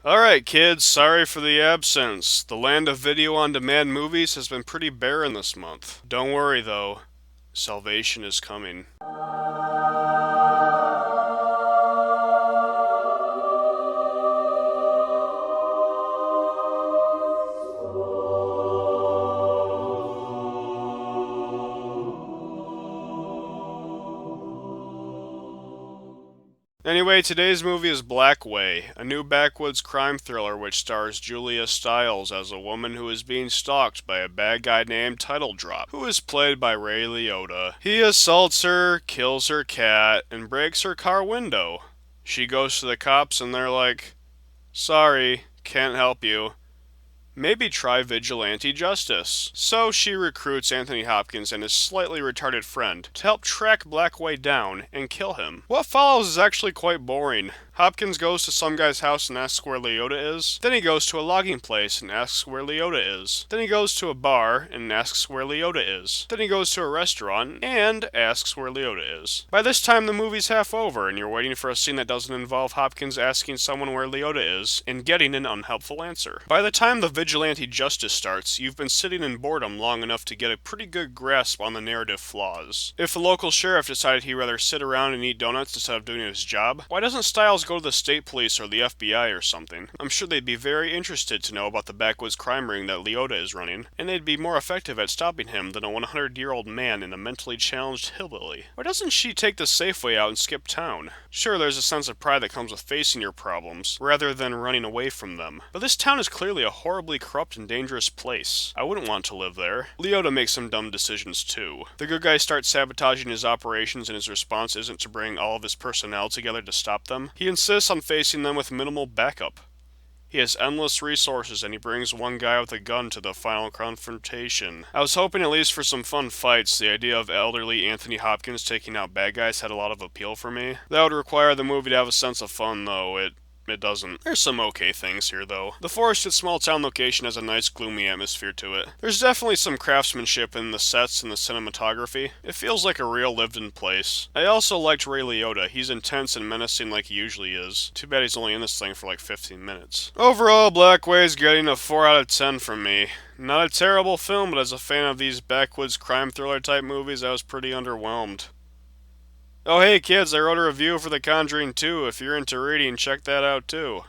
Alright, kids, sorry for the absence. The land of video on demand movies has been pretty barren this month. Don't worry, though, salvation is coming. Anyway, today's movie is Blackway, a new backwoods crime thriller which stars Julia Stiles as a woman who is being stalked by a bad guy named Title Drop, who is played by Ray Liotta. He assaults her, kills her cat, and breaks her car window. She goes to the cops and they're like, "Sorry, can't help you. Maybe try vigilante justice." So she recruits Anthony Hopkins and his slightly retarded friend to help track Blackway down and kill him. What follows is actually quite boring. Hopkins goes to some guy's house and asks where Liotta is. Then he goes to a logging place and asks where Liotta is. Then he goes to a bar and asks where Liotta is. Then he goes to a restaurant and asks where Liotta is. By this time the movie's half over and you're waiting for a scene that doesn't involve Hopkins asking someone where Liotta is and getting an unhelpful answer. By the time the vigilante justice starts, you've been sitting in boredom long enough to get a pretty good grasp on the narrative flaws. If the local sheriff decided he'd rather sit around and eat donuts instead of doing his job, why doesn't Stiles go to the state police or the FBI or something? I'm sure they'd be very interested to know about the backwoods crime ring that Liotta is running, and they'd be more effective at stopping him than a 100-year-old man and a mentally challenged hillbilly. Why doesn't she take the safe way out and skip town? Sure, there's a sense of pride that comes with facing your problems, rather than running away from them. But this town is clearly a horribly corrupt and dangerous place. I wouldn't want to live there. Liotta makes some dumb decisions too. The good guy starts sabotaging his operations and his response isn't to bring all of his personnel together to stop them. He insists on facing them with minimal backup. He has endless resources and he brings one guy with a gun to the final confrontation. I was hoping at least for some fun fights. The idea of elderly Anthony Hopkins taking out bad guys had a lot of appeal for me. That would require the movie to have a sense of fun though. It doesn't. There's some okay things here, though. The forested small-town location has a nice gloomy atmosphere to it. There's definitely some craftsmanship in the sets and the cinematography. It feels like a real lived-in place. I also liked Ray Liotta. He's intense and menacing like he usually is. Too bad he's only in this thing for like 15 minutes. Overall, Blackway's getting a 4 out of 10 from me. Not a terrible film, but as a fan of these backwoods crime thriller type movies, I was pretty underwhelmed. Oh hey kids, I wrote a review for the Conjuring 2. If you're into reading, check that out too.